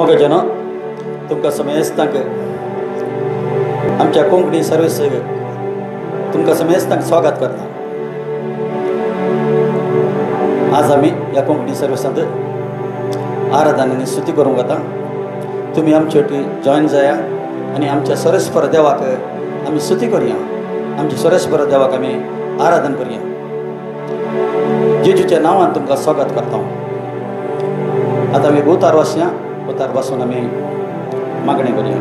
मोगे जन तुमकां समेस्तांक आमच्या कोंकणी सर्विसेक तुमकां समेस्तांक स्वागत करता। आज आमी ह्या कोंकणी सर्विसांत आराधनांनी स्तुती करूंक वता। तुमी आमचे वटी जॉयन जाया आनी आमच्या सरस्पर देवाक आमी स्तुती करुया, आमच्या सरस्पर देवाक आमी आराधन करुया। जेजूच्या नांवान तुमकां स्वागत करता। आतां आमी उतार वाचया, उतार वाचून आमी मागणी करुया।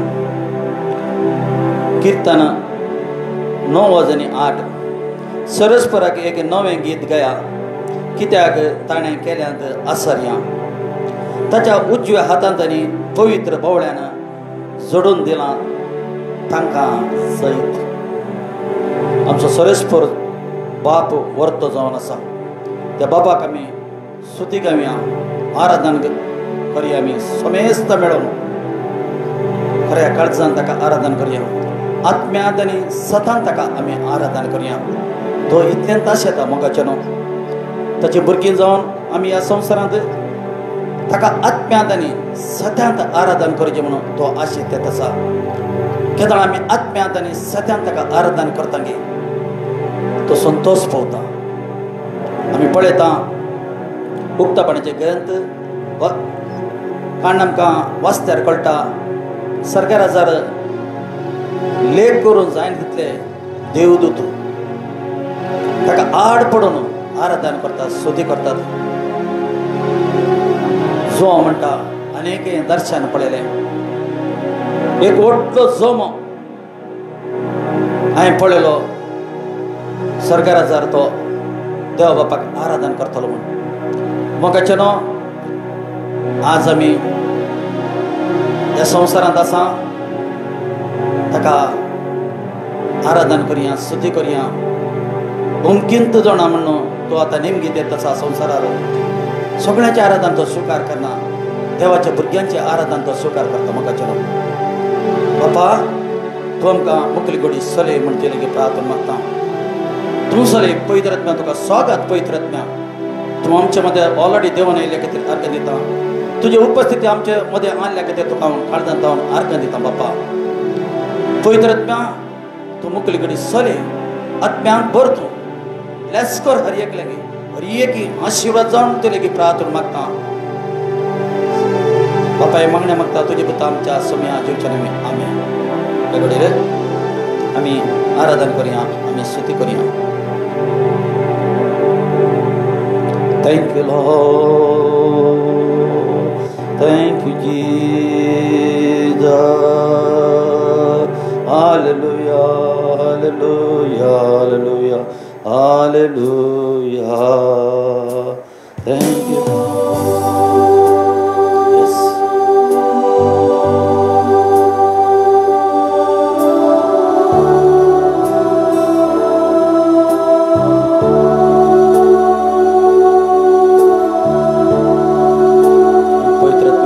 कीर्तन 9:08 सरस्पराक एक नवें गीत गाया, कित्याक ताणें केल्यांत आसर्या। ताच्या उजव्या हातांत आनी पवित्र बोवळ्यान जोडून दिलां तांकां सयत। आमचो सरस्पर बाप वर्तो जावन आसा, त्या बापाक आमी स्तुती गावया, आराधन करुया। आमी समेस्त मेळून खऱ्या काळजान ताका आराधन करुया, आत्म्यांत आनी सतान ताका आमी आराधन करुया। तो इतल्यांत आशेता मोगाचे न्हू, ताची भुरगीं जावन आमी ह्या संवसारांत ताका आत्म्यांत आनी सत्यांत आराधन करचें म्हणून तो आशेत येत आसा। केदां आमी आत्म्यांत आनी सत्यांत ताका आराधन करता गे तो संतोश पावता। आमी पळयता उक्तापणाचे ग्रंथ काण आमकां वाचत्यार कळटा, सरकाराजार लेख करून जायन तितले देवदूत ताका आड पडून आराधन करतात, स्तुती करतात। जो म्हणटा अनेक दर्शन पळयले, एक व्हडलो जोमो हांवें पळयलो, सरकाराजार तो देवा बापाक आराधन करतलो म्हूण। मोगाचे न्हू, आज आमी ह्या संवसारांत आसा, ताका आराधन करुया, स्तुती करुया। उमकींत जाणा म्हणून तो आतां नेमगीत येत आसा संवसारार। सगळ्यांचे आराधन तो स्वीकार करना, देवाच्या भुरग्यांचे आराधन तो स्वीकार करता। मोगाचे न्हू बापा, तूं आमकां मुखली घडी चलय म्हण ते लेगीत प्रार्थना मागता। तूं चलय पवित्र आत्म्या, तुका स्वागत पवित्र आत्म्या। तूं आमचे मदें ऑलरेडी देवान येयल्या खातीर अर्घ दिता, तुजी उपस्थिती आमचे मदें आणल्या खातीर तुका हांव काळजांत हांव अर्घ दिता। बापा पवित्र आत्म्या, तूं मुखली घडी चलय, आत्म्यांत भर तूं, ब्लेस कर हर एक लेगी, हर एक आशिर्वाद जावन ते लेगीत प्रार्थना मागता। बापा हे मागण्या मागता तुजे पुता आमच्या सोम्या जेवच्या नांवान आमेन। हे घडये आमी आराधन करुया, आमी स्तुती करुया। Thank you Lord, thank you Jesus, hallelujah, hallelujah, hallelujah, hallelujah, thank you yes Welcome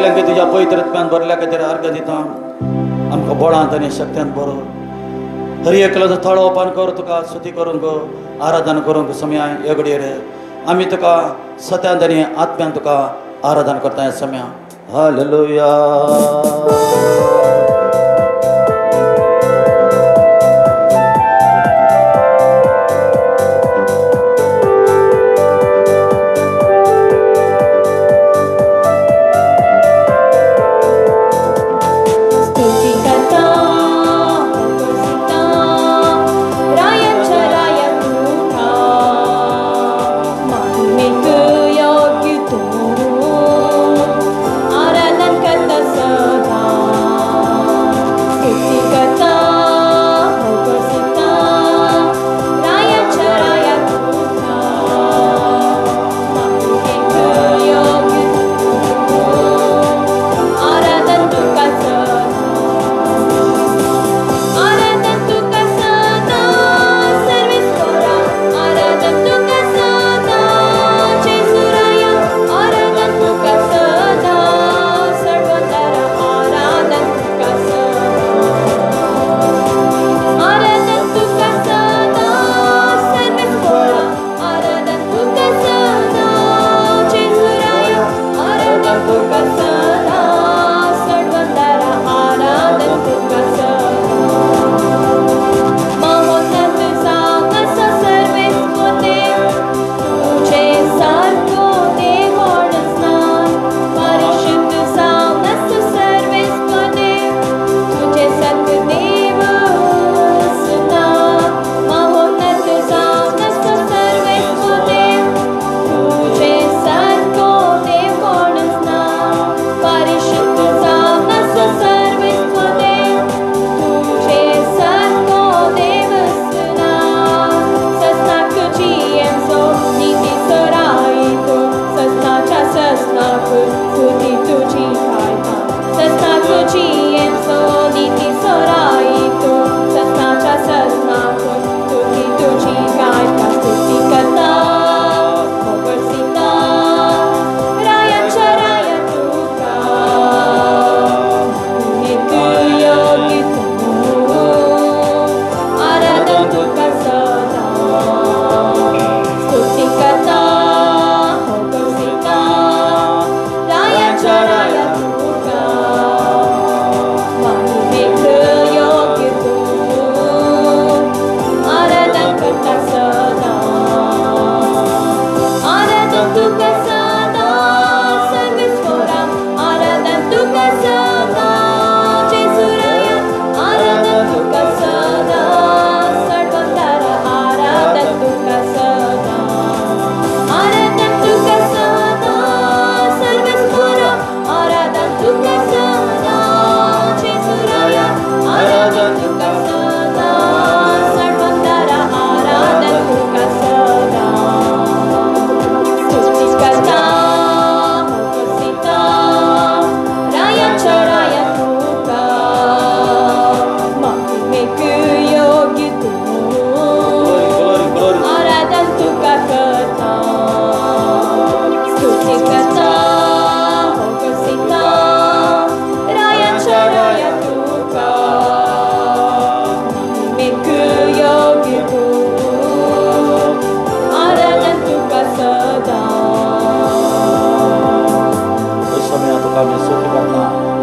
सगळ्यांक तुझ्या पवित्र आत्म्यान भरल्या खातीर अर्घ दिता आमकां बळांत आनी शक्त्यान बरो हरी एकल्याचो थळो ओपन कर तुका स्तुती करूंक आराधना करूंक समया ह्या घडयेर आमी तुका सत्यान आनी आत्म्यान तुका आराधना करता ह्या समया हालेलुया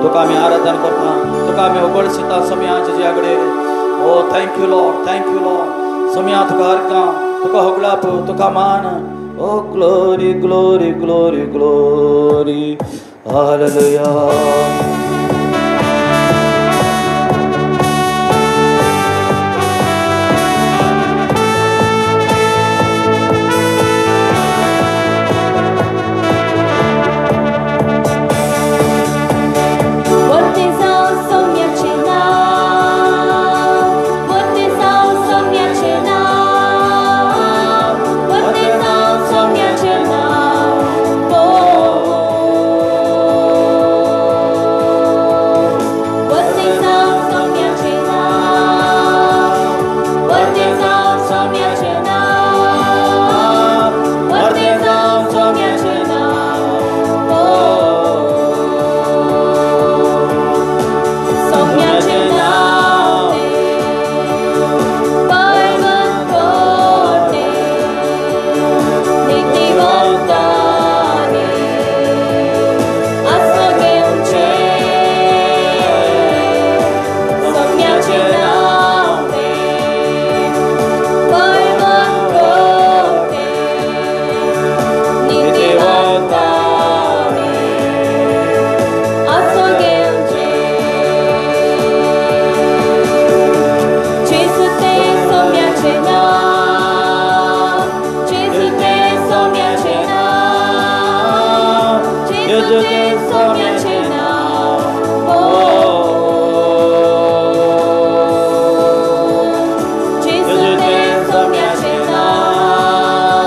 तुका आमी आराधना करता तुका आमी उगडसिता समयाच्या जे कडेन ओ थँक यू लॉर्ड समया तुका अर्गां तुका होगळाप तुका मान ओ glory glory glory glory hallelujah Jesu ten somiacie nam. Jesu ten somiacie nam.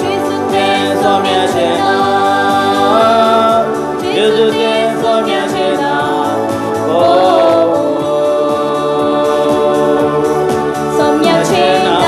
Jesu ten somiacie nam. Jesu ten somiacie nam. Somiacie nam.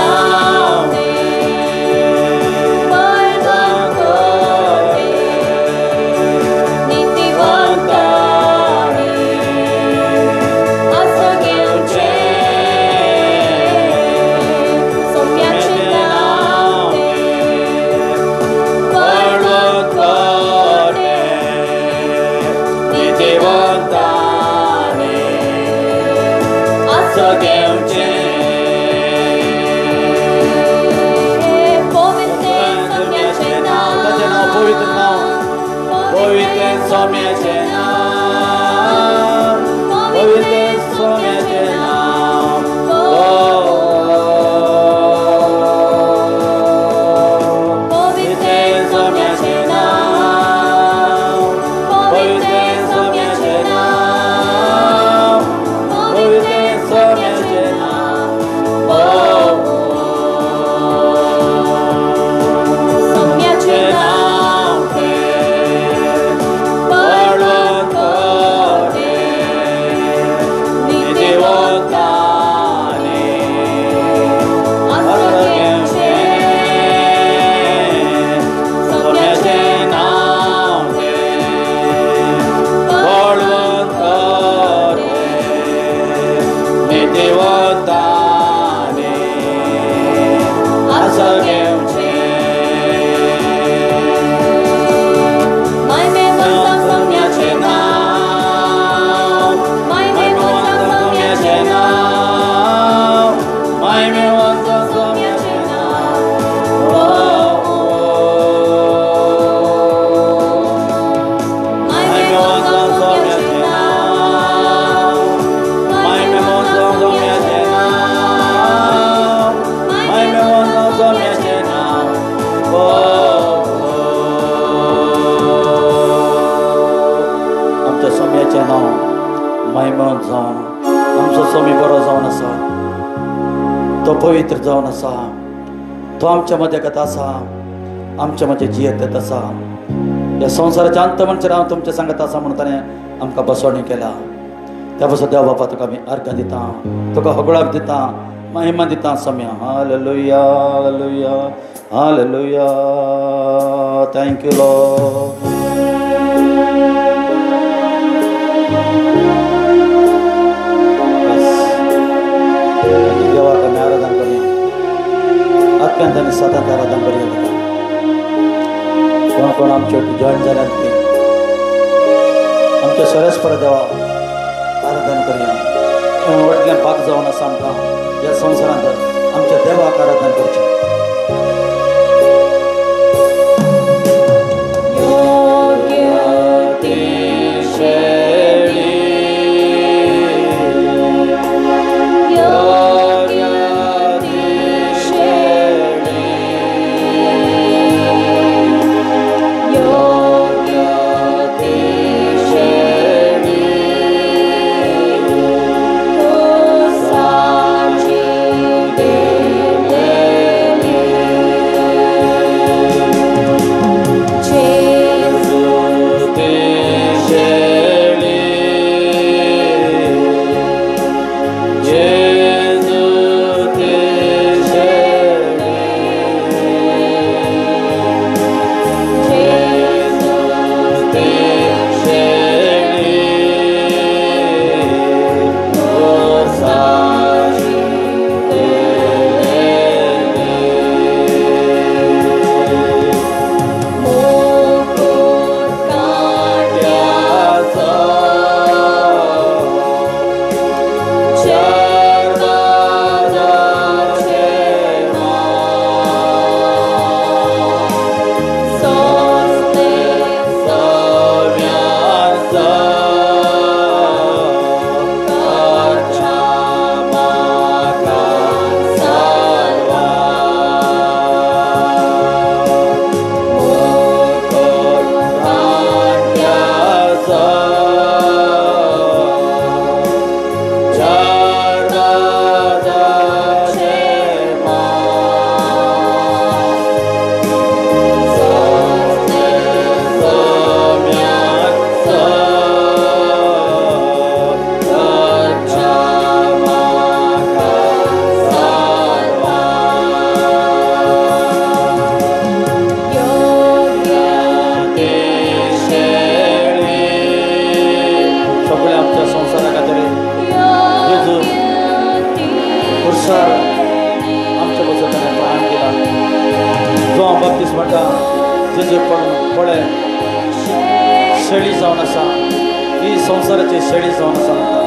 तो पवित्र जावन आसा, तो आमच्या मध्य कथा आसा, आमच्या मध्य जियेत आसा. या संवसाराच्या अंत म्हणसर हांव तुमच्या सांगत आसा म्हणून ताणें आमकां बसवणी केला. त्या पासून देव बापा तुका आमी अर्घ दिता, तुका होगळाक दिता, महिमा दिता सम्या. Hallelujah hallelujah hallelujah. Thank you Lord. देवाक आमी आराधना करूया, अत्यंत आनी सदांच आराधना करूया. कोण कोण आमचे जॉईन जाल्यात ती आमच्या सरस्पर देवा आराधना करूया. व्हडलें भाग जावन आसा आमकां ह्या संवसारांत आमच्या देवाक आराधना करची. Saci de बप्तिस्माका जे पडे शेळी जावन आसा ही संवसाराची शेळी जावन आसा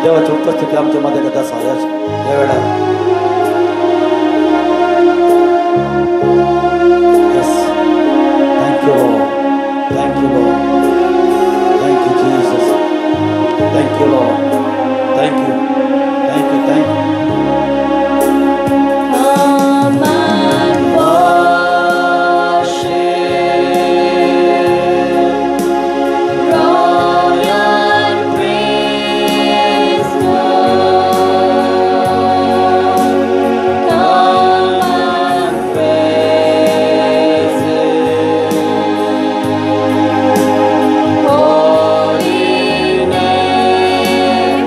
देवाची उपस्थिती आमच्या मध्ये कदा सायाच या वेळा yes thank you Lord thank you Lord thank you Jesus thank you Lord thank you thank you thank you Holy name.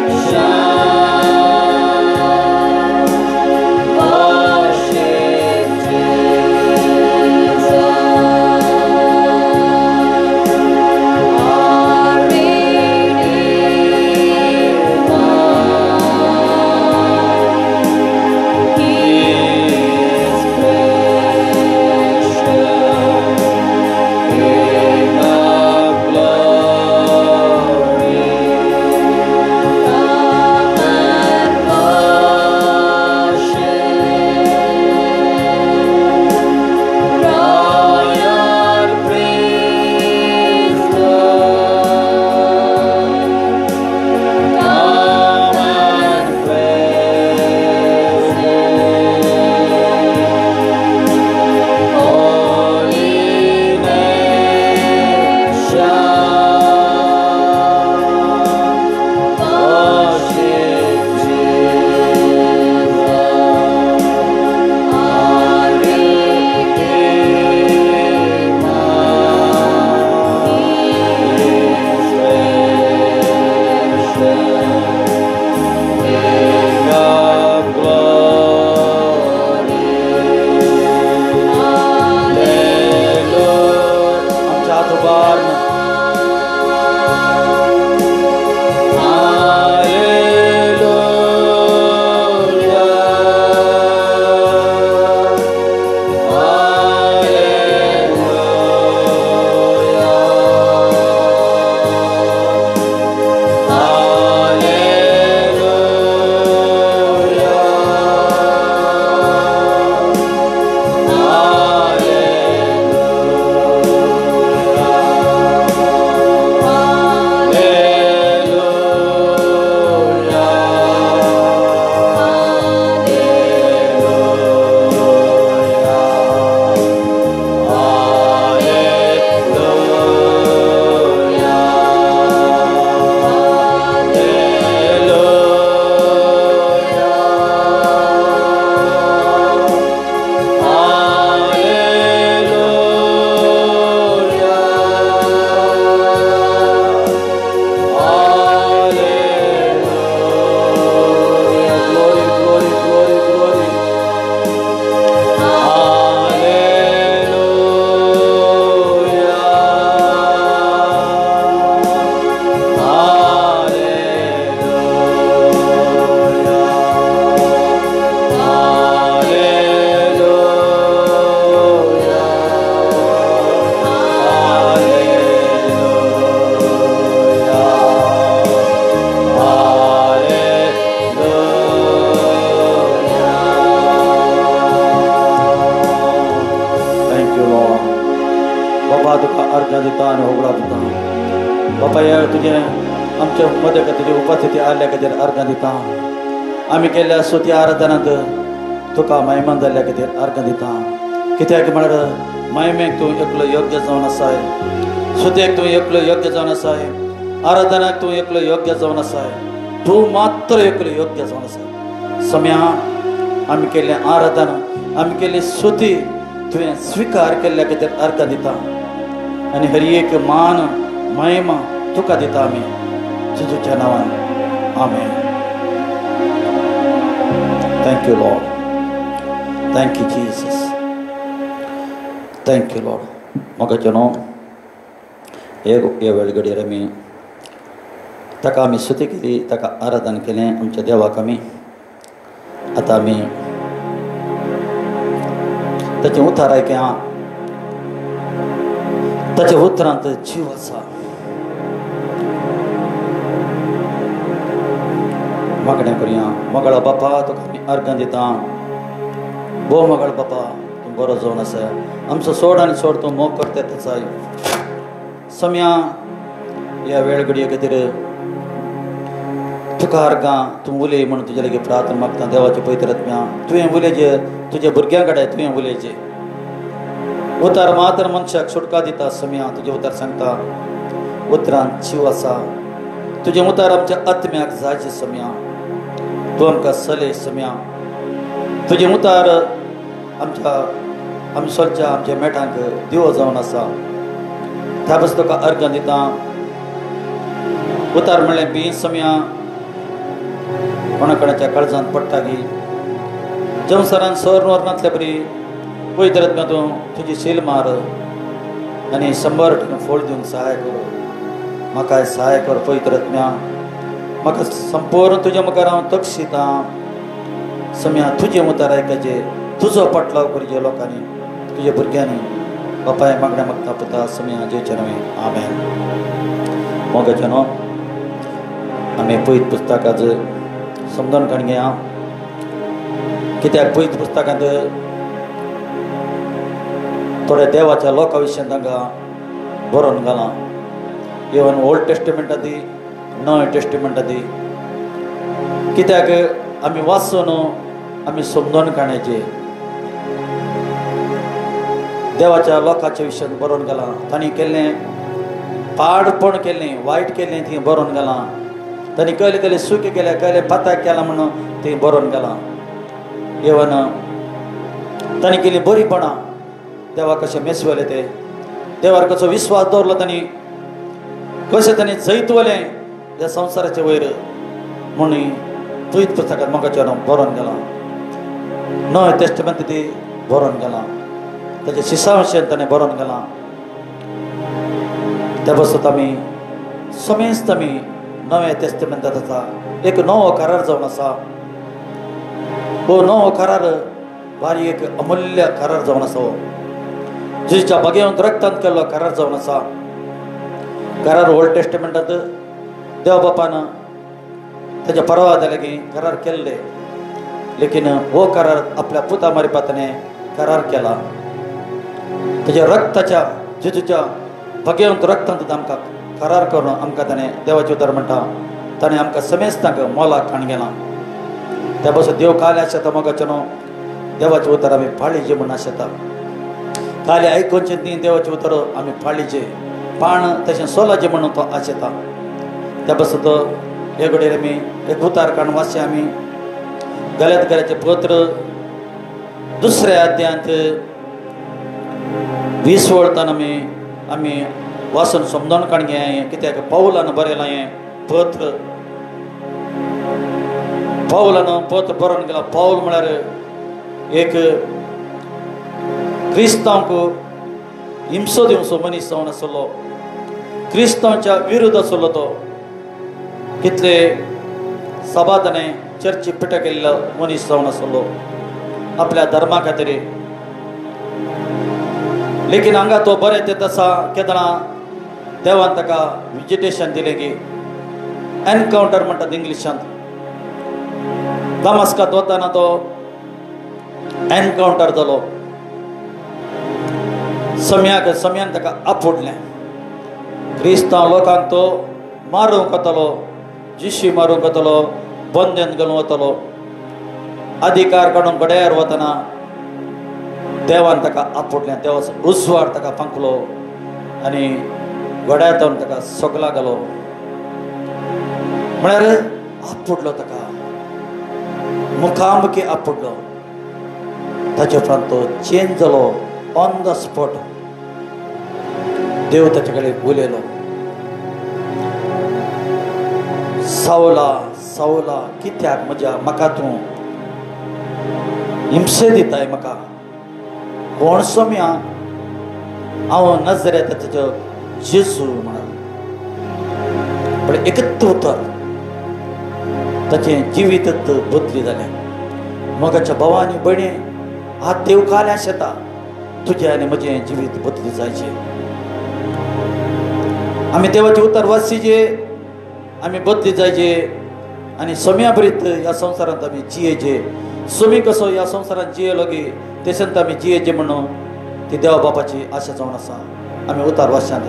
दिता आणि होगळा दिता बापा या तुझे आमच्या मध्ये तुझी उपस्थिती आल्या खातीर अर्घ दिता आमी केल्ल्या स्तुती आराधनांत तुका महिमान जाल्ल्या खातीर अर्घ दिता कित्याक म्हळ्यार महिमेक तूं एकलो योग्य जावन आसाय स्तुतेक तूं एकलो योग्य जावन आसाय आराधनाक तूं एकलो योग्य जावन आसाय तूं मात्र एकलो योग्य जावन आसाय सम्या आमी केल्लें आराधना आमी केल्ली स्तुती तुवें स्वीकार केल्ल्या खातीर अर्घ दिता आनी हर एक मान महिमा तुका दिता आमी जेजूच्या नांवान amen. Thank you Lord. Thank you Jesus. Thank you Lord. मोगाचें न्हू हे वेळ घडयेर आमी ताका आमी स्तुती केली ताका आराधन केलें आमच्या देवाक आमी आतां आमी ताचें उतर आयकया ताच्या उतरांत जीव आसा. मागणें करया. मोगळा बापा तुका आमी अर्घ दिता भोव मोगळ बापा तूं बरो जावन आसा आमचो सोड आनी सोड तूं मोग करता आसाय सम्या ह्या वेळ घडये खातीर तुका अर्घां तूं उलय म्हणून तुजे लागीं प्रार्थना मागता देवाचे पवित्र आत्म्या तुवें उलयचे तुज्या भुरग्यां कडेन तुवें उलयचें उतर मात्र मनशाक सुटका दिता सम्या तुजें उतर सांगता उतरांत जीव आसा तुजें उतर आमच्या आत्म्याक जायचें सम्या तूं आमकां चलय सम्या तुजें उतर आमच्या आमच्या आमच्या मेठांक दिवो जावन आसा त्या बस तुका अर्घ दिता उतर म्हणलें बी सम्या कोणा कोणाच्या काळजांत पडटा गी जंवसरान सर वर्णांतल्या बरी पयत तूं तुजी शील मार आनी 100% फोड दिवंक सहाय कर म्हाका सहाय कर पवित्र आत्म्या म्हाका संपूर्ण तुज्या मुखार हांव तक्षिता सम्या तुजें उतर आयकचें तुजो पटलाव करचे लोकांनी तुज्या भुरग्यांनी बापाय मागण्या मागता पुता सम्या जेच्या नवें आमेन. मोगाचें न्हू आमी पयत पुस्तकाच समजून काण घेया कित्याक पयत पुस्तकांत थोड्या देवाच्या लोकां विशीं तांकां बरोवन घालां इवन ओल्ड टेस्टिमेंटा दी नवे टेस्टिमेंटा दी कित्याक आमी वाचून आमी समजून काडयाचे देवाच्या लोकांच्या विशयान बरोवन घालां तांणी केल्लें पाडपण केल्लें वायट केल्लें थंय बरोवन घालां तांणी कहले कहले सुख केल्या कहले पाताक केलां म्हणून थंय बरोवन घालां इवन तांणी केली बरीपणां देवा कशें मेसवले ते देवार कसो विश्वास दवरलो तांणी कशें तांणी जैतवलें ह्या संवसाराचे वयर म्हणून पयत पुस्तकांत मोगाचें बरोवन घालां नवे टेस्टमेंट ती बरोवन घालां ताच्या शिशांविशयेन ताणें बरोवन घालां त्या बसत आमी समेस्त आमी नवे टेस्टमेंटांत आसा एक नवो करार जावन आसा हो नवो करार भारी एक अमूल्य करार जावन आसा हो जेच्या बगेवंत रक्तांत केल्लो करार जावन आसा. करार ओल्ड टेस्टमेंटांत देव बापान ताच्या परवाद्या लागीं करार केल्ले लेकीन हो करार आपल्या पुता मारिपा ताणें करार केला ताच्या रक्ताच्या जेजूच्या बगेवंत रक्तांत आमकां करार करून आमकां ताणें देवाचें उतर म्हणटा ताणें आमकां समेस्तांक मोलाक हाडून गेलां त्या बसून देव काले आशेता मोगाचें न्हू देवाचें उतर आमी फाळीचें म्हूण आशेता काले आयकोनचें न्ही देवाचें उतर आमी फाळीचें पाण तशें सोलाचें म्हणून तो आशेता त्या बसून तो हे घडयेर आमी एक उतार काडून वाचया आमी गलातियेचें पत्र 2 अध्यायांत 20 वळतान आमी वाचून समजून काडून घेया कित्याक पौलान बरयलां हें पत्र पौलान पत्र बरोवन गेला. पौल म्हळ्यार एक क्रिस्तांवक हिंसो दिवचो मनीस जावन आसलो क्रिस्तांवाच्या विरुद्ध आसलो तो कितले सभा ताणें चर्ची पिठ केल्लो मनीस जावन आसलो आपल्या धर्मा खातीर लेकीन हांगा तो बरें तें आसा केदना देवान ताका विजिटेशन दिलें की एनकावंटर म्हणटात इंग्लिशांत दमास्कांत वताना तो एनकावंटर जालो सम्यान ताका आपडलें क्रिस्तांव लोकांक तो मारूंक वतलो, जिशी मारूंक वतलो, बंदेन घालूंक वतलो. अधिकार काडून गड्यार वतना देवान ताका आपटलें, देवाचो उजवाड ताका पंकलो आनी गड्यार ताका सगला घालो. म्हळ्यार आपटलो ताका, मुखामुखी आपटलो. ताचे उपरांत तो चेंज जालो ऑन द स्पॉट. देव ताचे कडेन उलयलो, सावला सावला कित्याक म्हाका तूं हिंसे दिताय? म्हाका कोण सोम्या? हांव नजरेताचो जेजू म्हणून. पण एकच उतर, ताचें जिवीतच बदली जालें. मोगाच्या भावांनी भयणी, हात देव काल्या शेता तुजें आनी म्हजें जिवीत बदली जायचें. आमी देवाचे उतर वाचीचे, आमी बदली जायचे आनी सोम्या बरीत ह्या संवसारांत आमी जियेचे. सोमी कसो ह्या संवसारांत जियेलो गी तेसंत आमी जियेचे म्हणून ती देवा बापाची आशा जावन आसा. आमी उतार वाचशात.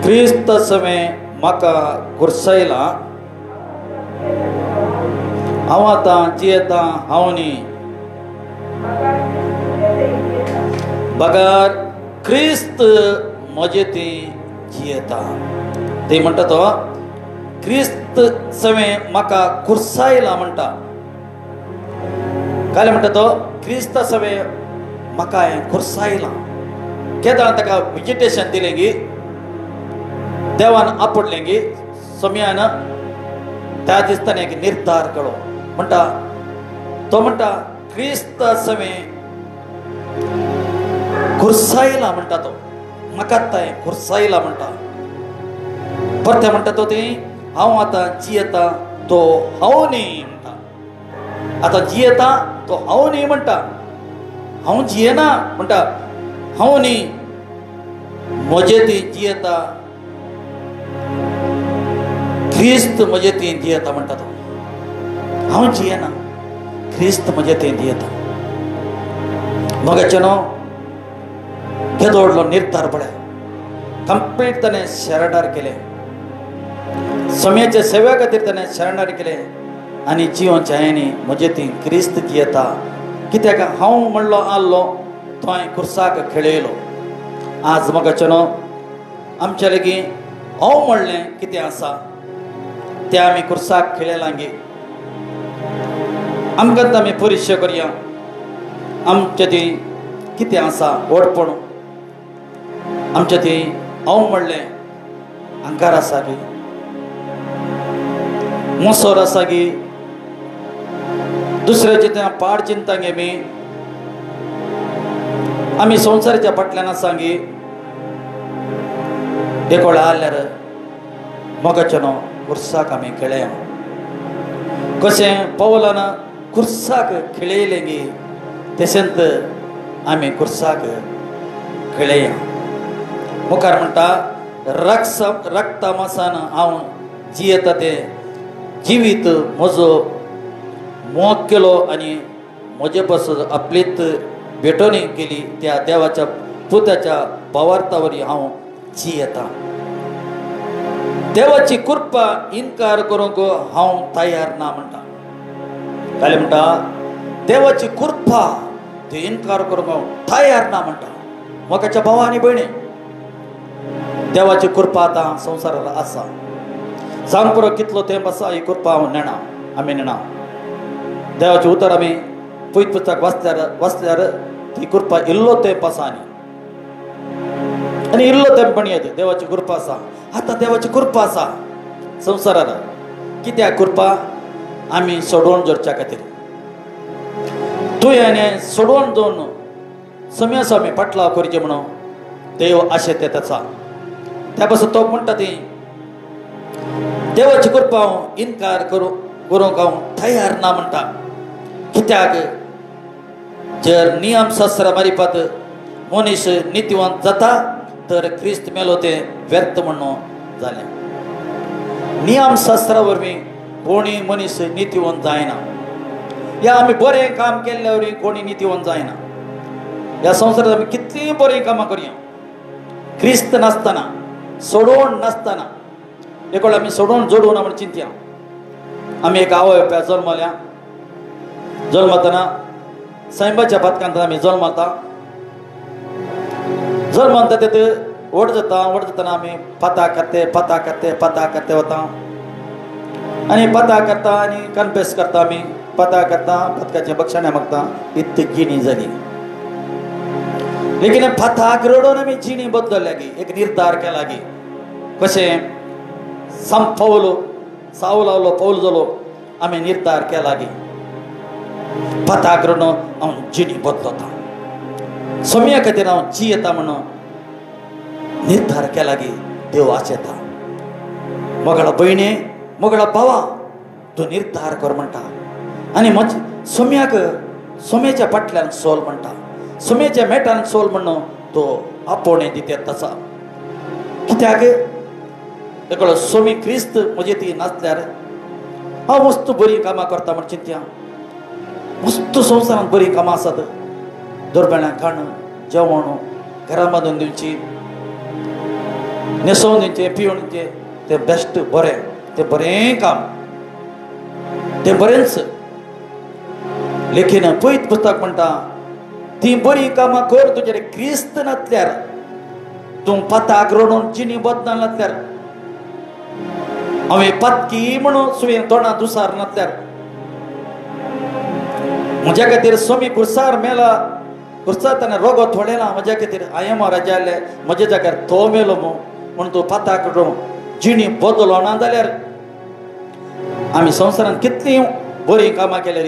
क्रिस्त समें म्हाका कुरसायला, हांव आतां जियेता हांव न्ही, बगार क्रिस्त म्हजे ती जियेता. ते म्हणटा तो क्रिस्त समें म्हाका कुरसायला म्हणटा. काय म्हणटा तो? क्रिस्त समें म्हाका कुरसायला. केदां ताका विजिटेशन दिलें गी, देवान आपटलें गी, सोम्यान त्या दिसताना एक निर्धार केलो. म्हणटा तो, म्हणटा क्रिस्त समें कुरसायला म्हणटा तो. म्हाका ताय कुरसायला म्हणटा. परते म्हणटा तो ती, हांव आतां जियेता तो हांव न्ही म्हणटा. आतां जियेता तो हांव न्ही म्हणटा. हांव जियेना म्हणटा, हांव न्ही, म्हजे ती जियेता, क्रिस्त म्हजे ती जियेता म्हणटा तो. हांव जियेना, क्रिस्त म्हजे ती जियेता. मोगाचे न्हू, केदोडलो निर्धार पळय, कंप्लीट ताणें शरणार केलें. सोम्याच्या सेवे खातीर ताणें शरणार केलें आनी जिवोवचें हांवें म्हजे ती क्रिस्त जियेता. कित्याक हांव म्हणलो आल्लो तो हांवें कुर्साक खेळयलो. आज मोगाचे न्हू, आमच्या लेगीत हांव म्हणलें कितें आसा तें आमी कुर्साक खेळयलां गे. आमकां आमी परिश्य करया. आमचें ती कितें आसा ओडपण, आमचें ती हांव म्हणलें आंकार आसा गे, मोसोर आसा गे, दुसऱ्याची त्या पाड चिंता गे मी. आमी संवसाराच्या फाटल्यान आसा गे. देकोळा आल्यार मोगाचे न्हू, कुर्साक आमी खेळया. कशें पौलान कुर्साक खेळयलें गे, तशेंच आमी कुर्साक खेळया. मुखार म्हणटा, रक्ता मासान हांव जियेता तें जिवीत म्हजो मोग केलो आनी म्हजे पासून आपलीत भेटोवणी केली. त्या देवाच्या पुताच्या भावार्थावरी हांव जियेता. देवाची कृपा इन्कार करूंक हांव तयार ना म्हणटा. काय म्हणटा? देवाची कृपा ती इन्कार करूंक हांव तयार ना म्हणटा. मोगाच्या भावा आनी भयणी, देवाची कृपा आतां संवसारांत आसा. सांग पुरो कितलो तेंप आसा ही कृपा हांव नेना, आमी नेना. देवाचें उतर आमी पयत पुस्तक वाचल्यार ती कृपा इल्लो तेंप आसा आनी इल्लो तेंप पण येत देवाची कृपा आसा. आतां देवाची कृपा आसा संवसारांत. कित्याक कृपा? आमी सोडवण जोडच्या खातीर. तुवें सोडवण जावन सम्या स्वामी पाटलाव करचें म्हणून देव आशेत आसा. त्या पासून तो म्हणटा ती देवाची कृपा हांव इन्कार करूंक हांव तयार ना म्हणटा. कित्याक जर नियम शास्त्रा मारिपात मनीस नितीवंत जाता तर क्रिस्त मेलो तें व्यर्थ म्हणून जालें. नियम शास्त्रा वरवीं कोणी मनीस नितीवंत जायना. या आम्ही बरें काम केल्ल्यावर कोणी नितीवंत जायना. ह्या संवसारांत आमी कितलीं बरीं कामां करया, क्रिस्त नासतना, सोडवण नासतना, एक वेळ आमी सोडवण जोडूं ना म्हण चिंतया. आमी एक आवय बापाय जल्मल्या, जल्मतना सैमाच्या पथकांत आमी जल्मता. जल्मता तें व्हड जातना आमी पता करते वता आनी पता करता आनी कन्फेस करता. आमी पता करता, पथकाचें बक्षाणें मागता, इतली जिणी जाली. लेकिन पथाक रडून आमी जिणी बदलल्या गी, एक निर्धार केला गी. कशें सावलो पौल जालो, आमी निर्धार केला गी पथाक रडून हांव जिणी बदलता, सोम्या खातीर हांव जियेता म्हणून निर्धार केला गी. देव आशेता, मोगळा भयणे, मोगळा भावा, तूं निर्धार कर म्हणटा. आनी सोम्याक सोम्याच्या फाटल्यान सोल म्हणटा, सोम्याच्या मेटान सोल म्हणून तो आपोवणें दिता तसा. कित्याक एक वेळ सोमी क्रिस्त म्हजे ती नासल्यार हांव मस्त बरीं कामां करता म्हण चिंतया. मस्त संवसारांत बरीं कामां आसात. दोरबेळ्यांक खाण, जेवण, घरां बांदून दिवची, न्हेसोवन दिवचें, पिवण दिवचें, तें बेस्ट बरें, तें बरें काम, तें बरेंच. लेखीन पयत पुस्तक म्हणटा ती बरीं कामां कर तुजे क्रिस्त नासल्यार, तूं पथाक रडून जिणी बदनाल नासल्यार, हांवें पथकी म्हणून सुवें तोंडां दुसार नासल्यार, म्हज्या खातीर सोमी कुर्सार मेला, कुर्सार ताणें रोगो थोडेला म्हज्या खातीर, हांवें म्हाराजा जाल्ले म्हज्या जाग्यार तो मेलो म्हणून तूं पथाक रडून जिणी बदलो ना जाल्यार आमी संवसारांत कितलीं बरीं कामां केल्यार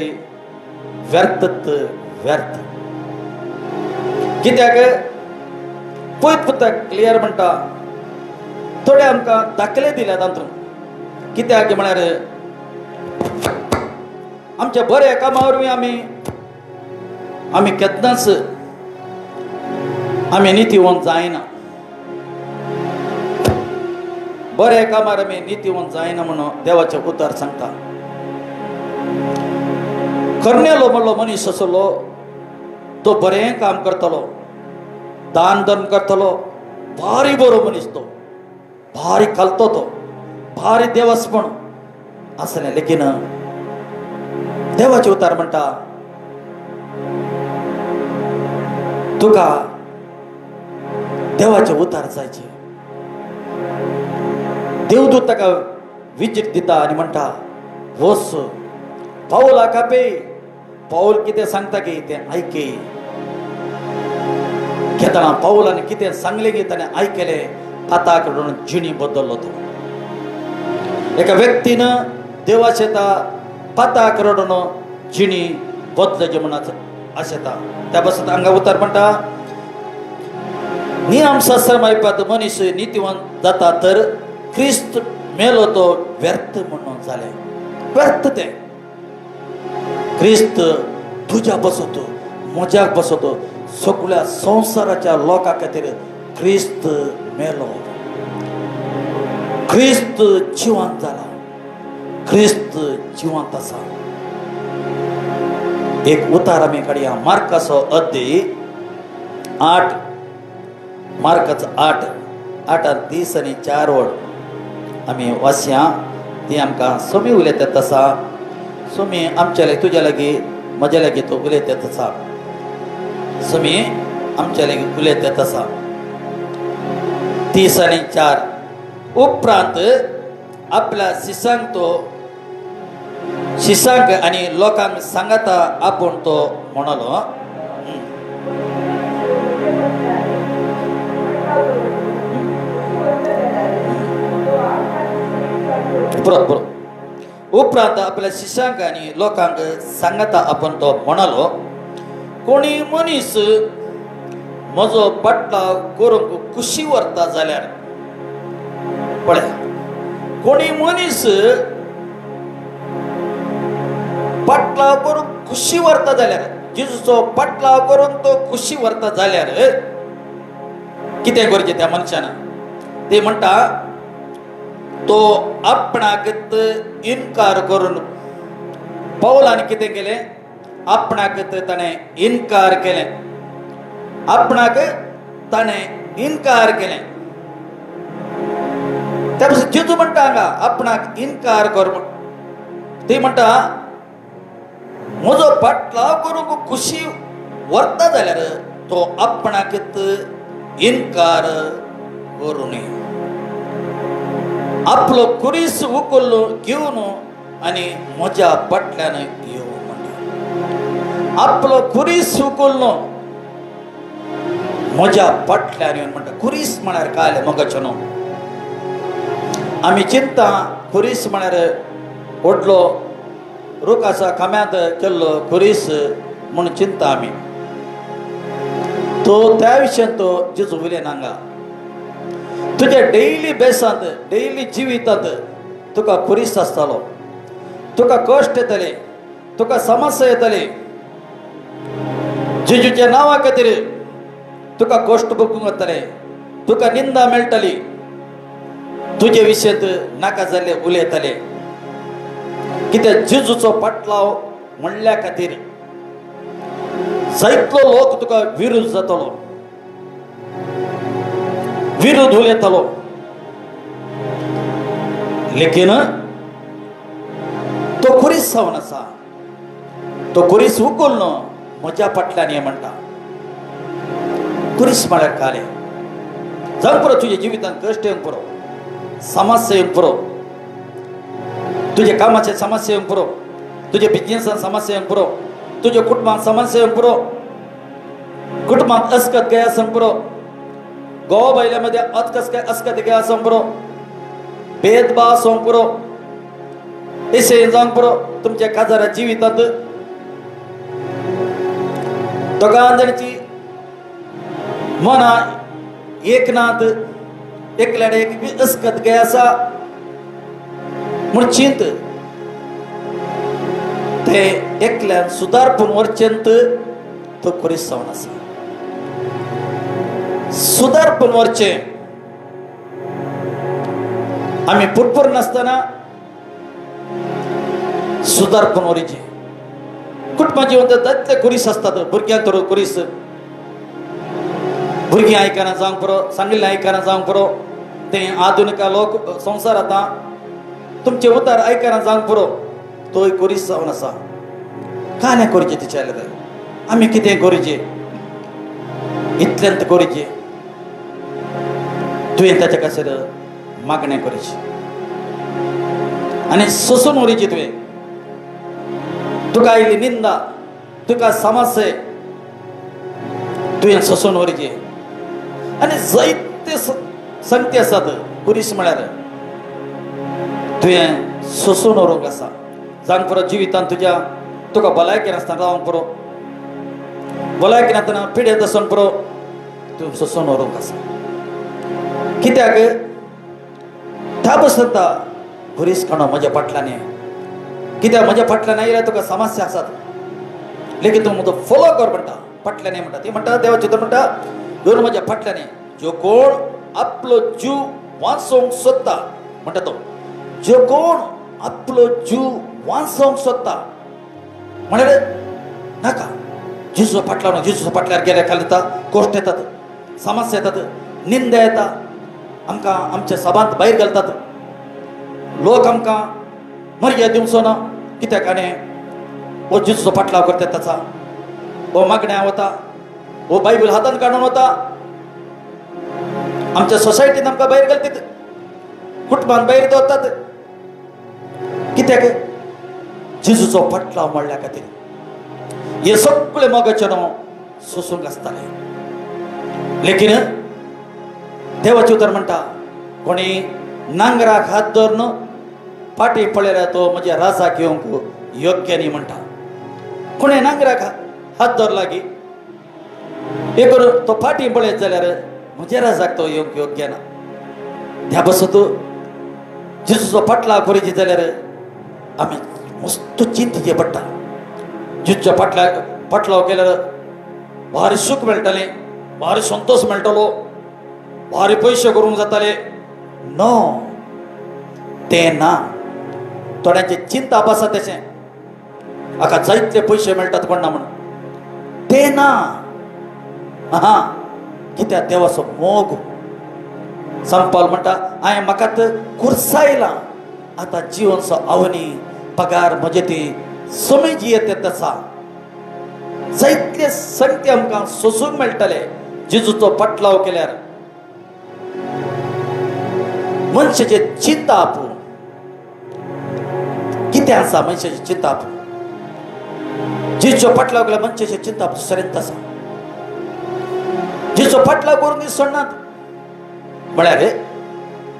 व्यर्थ. कित्याक पयत पुस्तक क्लियर म्हणटा, थोडे आमकां दाखले दिल्या तातूंत. कित्याक म्हळ्यार आमच्या बऱ्या कामां वरवीं आमी केन्नाच आमी नितीवंत जायना. बऱ्या कामार आमी नितीवंत जायना म्हणून देवाचें उतर सांगता. कर्नेलो म्हणलो मनीस आसलो, तो बरें काम करतलो, दान धर्म करतलो, भारी बरो मनीस तो, भारी खालतो तो, भारी देवस्पण असलें. लेकिन देवाचे उतार म्हणटा तुका देवाचे उतार जायचे. देवदूत ताका विजीट दिता आनी म्हणटा वच पावला कापे. पाऊल कितें सांगता की तें आयके. घेतना पावलान कितें सांगलें की ताणें आयकलें, पथाक रडून जिणी बदललो तो. एका व्यक्तीन देवाचेता पथाक रडून जिणी बदलचे म्हणून आशेता. त्या पासून हांगा उतर म्हणटा नियम शास्त्र मायपात मनीस नितीवंत जाता तर क्रिस्त मेलो तो व्यर्थ म्हणून जालें. व्यर्थ तें. क्रिस्त तुज्या बसतो, म्हज्याक बसतो, सगळ्या संवसाराच्या लोकां खातीर क्रिस्त मेलो, क्रिस्त जिवंत जाला, क्रिस्त जिवंत आसा. एक उतार आमी काडया. मार्काचो अध्याय 8, मार्काचो 8 30 आनी 4 वड आमी वाचया. ती आमकां सोमी उलयतात तसा. सोमी आमच्या लागीं, तुज्या लागीं, म्हज्या लागीं तो उलयतात तसा. सोमी आमच्या लागीं उलयतात तसा. 30 आनी 4 उपरांत आपल्या शिसांक आनी लोकांक सांगता आपूण तो म्हणलो उपरांत आपल्या शिष्यांक आनी लोकांक सांगता आपूण तो म्हणलो कोणी मनीस म्हजो बटलाव करूंक खुशी व्हरता जाल्यार पळय, कोणी मनीस बटलाव करून खुशी व्हरता जाल्यार, जेजूचो बटलाव करून तो खुशी व्हरता जाल्यार कितें करचें त्या मनशान? ते म्हणटा तो आपणाक इन्कार करून पौलान कितें केलें? आपणाक ताणें इन्कार केलें. आपणाक ताणें इन्कार केलें. त्या पासून जेजू म्हणटा हांगा आपणाक इन्कार कर. ती म्हणटा म्हजो पाटलाव करूंक खुशी व्हरता जाल्यार तो आपणाक इन्कार करूं न्ही. आपलो कुरीस उखल्लो घेवन आनी म्हज्या पाटल्यान यो म्हणटा. आपलो कुरीस उखल्लो म्हज्या फाटल्यान येवन म्हणटा. कुरीस म्हळ्यार काय मोगाचें न्हू. आमी चिंतता कुरीस म्हळ्यार व्हडलो रूख आसा खांब्यांत केल्लो कुरीस म्हूण चिंतता आमी. तो त्या विशयान तो जेजू उलयना हांगा. तुज्या डेली बेसांत डेली जिवितांत तुका कुरीस आसतालो. तुका कश्ट येतले. तुका समस्या येतली. जेजूच्या नांवा खातीर तुका कश्ट भोगूंक वतले. तुका निंदा मेळटली. तुजे विशयांत नाका जाल्ले उलयतले. कित्याक जेजूचो पाटलाव म्हणल्या खातीर जायतलो लोक तुका विरोध जातलो. विरोध उलयतलो. लेकिन तो कुरीस जावन आसा. तो कुरीस उखल न्हू म्हज्या फाटल्यान ये म्हणटा. कुरीस म्हळ्यार काले जावं पुरो तुज्या जिवितांत कश्ट येवंक पुरो. समस्या येवंक पुरो. तुज्या कामाचे समस्या येवंक पुरो. तुज्या बिजनेसांत समस्या येवंक पुरो. तुज्या कुटुंबांत समस्या येवंक पुरो. कुटुंबांत अस्कत गया आसंक पुरो. घोवा बायल्या मदें अस्कत गया आसंक पुरो. भेदभाव आसोंक पुरो. इशें जावंक पुरो. तुमच्या काजारा जिवितांत दोगां जाणांची मनां एक नात. एकल्याड एक अस्कत गया आसा म्हूण चिंत. ते एकल्यान सुदारपून वरचेंत तो कुरीस जावन आसा. सुदारपून वरचें. आमी पुरपूर नासतना सुदारपून वरचें. कुटुंबा जिवंत जातले कुरीस आसतात. भुरग्यांक तर कुरीस. भुरगीं आयकना जावंक पुरो. सांगिल्लें आयकना जावंक पुरो. ते आधुनिक लोक संवसार आतां तुमचे उतार आयकना जावंक पुरो. तोय कुरीस जावन आसा. कांय करचें तिच्या आमी कितें करचें. इतल्यांत करचें. तुवें ताच्या खातीर मागणें करचें आनी सोंसून उडोवचें. तुवें तुका आयली निंदा तुका समस्या तुवें सोंसून उडोवचें. आनी जायते संगती आसात कुरीस म्हळ्यार तुवें सोंसून व्हरूंक आसा. जावंक पुरो जिवितांत तुज्या तुका भलायकी नासतना रावंक पुरो. भलायकी नासतना पिड्यांत आसोंक पुरो. तुवें सोंसून व्हरूंक आसा. कित्याक त्या बसता कुरीस काडून म्हज्या फाटल्यान ये. कित्याक म्हज्या फाटल्यान आयल्यार तुका समस्या आसात. लेकीन तूं म्हजो फॉलो कर म्हणटा. फाटल्यान ये म्हणटा. ती म्हणटा देवाची तर म्हणटा घेवन म्हज्या फाटल्यान ये. जो कोण आपलो जीव वाचोवंक सोदता म्हणटा तो. जो कोण आपलो जीव वाचोवंक सोदता म्हळ्यार नाका. जेजूचो फाटल्यान जेजूचो फाटल्यार गेले काल येता. कश्ट येतात. समस्या येतात. निंदा येता. आमकां आमच्या सभांत भायर घालतात. लोक आमकां मर्यादा दिवचो ना. कित्याक आनी हो जेजूचो फाटलाव करता ताचा. हो मागण्या वता. हो बायबल हातान काडून वता. आमच्या सोसायटीन आमकां भायर घालतात. कुटुंबान भायर दवरतात. कित्याक जेजूचो फाटलाव म्हणल्या खातीर हे सगळे मोगाचें न्हू सोंसूंक आसताले. लेकीन देवाचें उतर म्हणटा कोणी नांगराक हात धरून फाटी पळयल्यार तो म्हज्या राजाक येवंक योग्य न्ही म्हणटा. कोणें नांगराक हात धरला की एक तो फाटी पळयत जाल्यार म्हज्या राजाक तो येवंक योग्य ना. त्या बसत जेजूचो फाटलाव करची जाल्यार आमी मस्त चिंतचें पडटा. जेजूच्या फाटलाव केल्यार भारी सूख मेळटलें. भारी संतोष मेळटलो. भारी पयशे करूंक जाताले. नो तें ना. थोड्यांचे चिंता आसा तशें. हाका जायते पयशे मेळटात कोण ना म्हण ते ना हा कित्याक देवाचो मोग संपाल म्हणटा हांवें म्हाका कुर्सायला आतां जीवनचो अवनी पगार मजेती समज येत आसा जायतले संगते आमकां सोसूंक मेळटले जेजूचो पटलाव केल्यार मनशाचे चिंता आपूं कितें आसा मनशाची चिंता आपूं जेजूचो पटलाव केल्यार मनशाची चिंता आपूं दुसऱ्यांत आसा जेजूचो पटलाव करून दीस सोडनात म्हळ्यार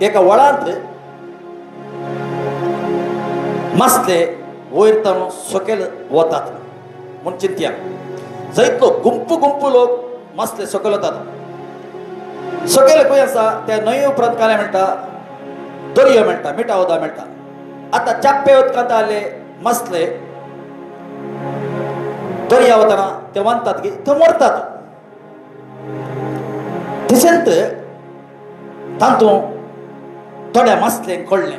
एका वळांत मसले वयर ताणून सकयल वतात म्हूण चिंतया जायतो गुंपू गुंपू लोक मसले सकयल वतात सकयल खंय आसा त्या न्हंये उपरांत काय मेळटा दर्यो मेळटा मिठा उदक मेळटा आतां चाप्पे उदकांत आले मसले दर्या वतना ते वंतात की थंय मरतात तशेंच तातूंत थोड्या मसल्यांक कळ्ळें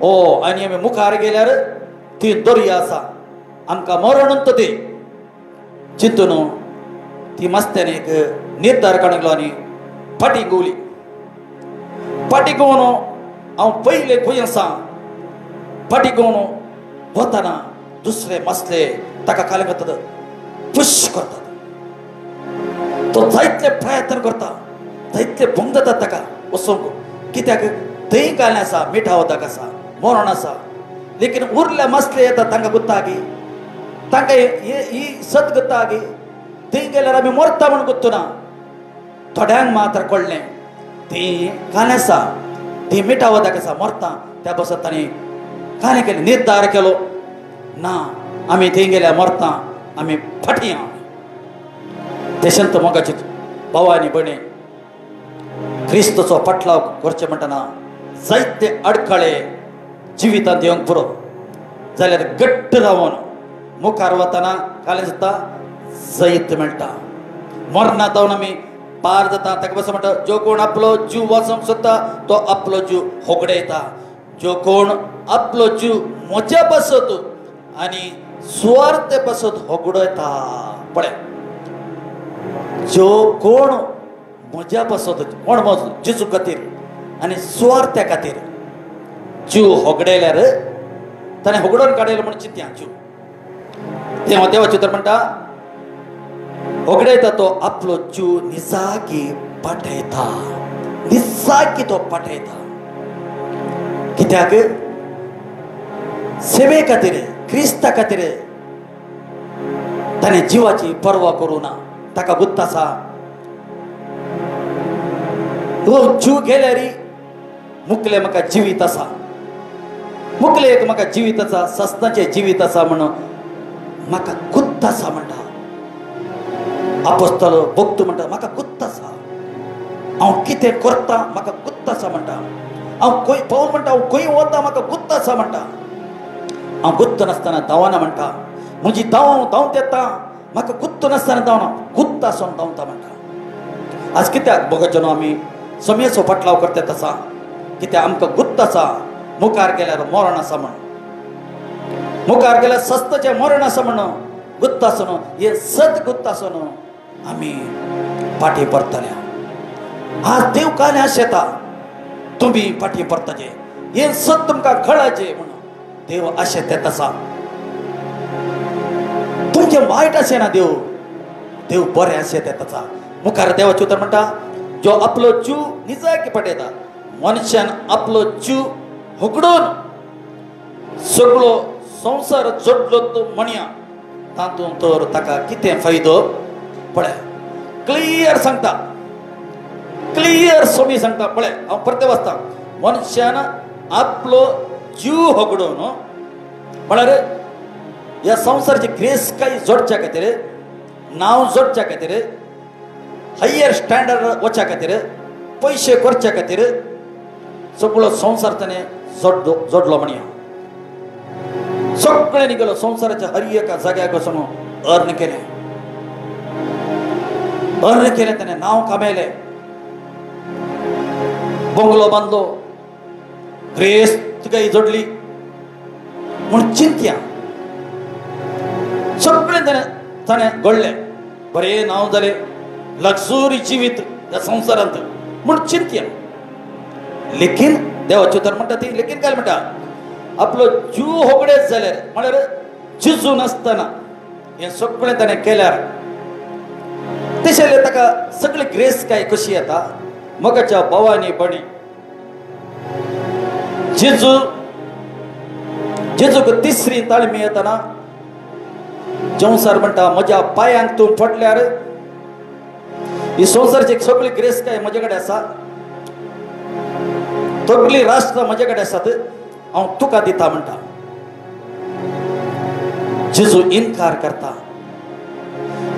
ओ आनी आमी मुखार गेल्यार ती दर्या आसा आमकां मरणंत ती चिंतून ती मस्त्यान एक निर्धार काडूंक लागलो आनी फाटी घुंवली फाटी घुंवन हांव पयले खंय आसा फाटी घुंवन वतना दुसरे मसले ताका काले करतात पुश करतात तो जायतले प्रयत्न करता जायतले भंग जातात ताका वचूंक कित्याक थंय कालें आसा मिठा उदक आसा मरण आसा लेकीन उरल्या मसले येतात तांकां गुत्ता की तांकां ही सत गुत्ता की थंय गेल्यार आमी मरता म्हूण गुत्तू ना थोड्यांक मात्र कळ्ळें ती कालें आसा ती मिठा उदक आसा मरता त्या बसत तांणी कालें केलें निर्धार केलो ना आमी थंय गेल्यार मरता आमी फाटी तशेंच मोगाची भाव आनी भयणी क्रिस्तचो पटलाव करचे म्हणटना जायते अडखळे जिवितांत येवंक पुरो जाल्यार घट्ट रावन मुखार वतना कालें जाता जैत मेळटा मरणांत जावन आमी पार जाता ताका बस म्हणटा जो कोण आपलो जीव वाचोवंक सोदता तो आपलो जीव होगडयता जो कोण आपलो जीव म्हज्या बसत आनी सुवार्थे बसत होगडयता पळय जो कोण म्हज्या बसत कोण म्हजो जेजू खातीर आनी सुवार्थ्या खातीर जीव होगडयल्यार ताणें होगडोवन काडयलो म्हूण चिंतया जीव तेव्हा देवाचें उतर म्हणटा होगडयता तो आपलो जीव निजाकी पाठयता निजाकी तो पाठयता कित्याक सेवे खातीर क्रिस्ता खातीर ताणें जिवाची पर्वा करूं ना ताका गुत्त आसा जीव गेल्यार मुकले म्हाका जिवीत आसा मुकले एक म्हाका जिवीत आसा सस्ताचें जिवीत आसा म्हणून म्हाका गुत्त आसा म्हणटा आपोस्तल भक्त म्हणटा म्हाका गुत्त आसा हांव कितें करता म्हाका गुत्त आसा म्हणटा हांव खंय पौल म्हणटा हांव खंय वता म्हाका गुत्त आसा म्हणटा हांव गुत्त नासतना धांवना म्हणटा म्हजी धांवत येता म्हाका गुत्त नासतना धांवना गुत्त आसून धांवता म्हणटा आज कित्याक भोगचनो आमी समयाचो पटलाव करतात आसा कित्याक आमकां गुत्त आसा मुखार गेल्यार मरण आसा म्हण मुखार गेल्यार सस्तचें मरण आसा म्हण गुत्त आसून हे सत गुत्त आसून आमी फाटी परतल्या आज देव कालें आशेता तुमी फाटी परताचे हे सत तुमकां कळाचे म्हणून देव आशेत येत आसा तुमचें वायट आसेना देव बरें आशेत येत आसा मुखार देवाचें उतर म्हणटा जो आपलो जीव निजाकी पटयता मनशान आपलो जीव होगडून सगळो संवसार जोडलो म्हणया तातूंत तर ताका कितें फायदो पळय क्लियर सांगता क्लियर सोमी सांगता पळय हांव परते वाचता मनशान आपलो जीव होगडून म्हळ्यार ह्या संवसाराची ग्रेस्काय जोडच्या खातीर नांव जोडच्या खातीर हायर स्टँडर्ड वच्या खातीर पयशे करच्या खातीर सगळो संवसार ताणें जोडलो म्हणया सगळ्यांनी गेलो संवसाराच्या हर एका जाग्याक वचून अर्न केलें ताणें नांव कमयलें बंगलो बांदलो ग्रेस्त गाय जोडली म्हूण चिंतया सगळे ताणें घडले बरें नांव जालें लक्झुरी जिवीत ह्या संवसारांत म्हूण चिंत्य लेकीन देवाचे उतर म्हणटा ती लेकीन काय म्हणटा आपलो जीव होगडेच जाल्यार म्हळ्यार जिजू नासतना हें सगळें ताणें केल्यार तशें ताका सगळी ग्रेस काय कशी येता मगाच्या भावानी बणी जेजूक तिसरी ताळमी येतना संवसार म्हणटा म्हज्या पांयांक तूं पडल्यार ही संवसाराची सगळी ग्रेस काय म्हजे कडेन आसा सगळी राष्ट्र म्हजे कडेन आसात हांव तुका दिता म्हणटा जेजू इन्कार करता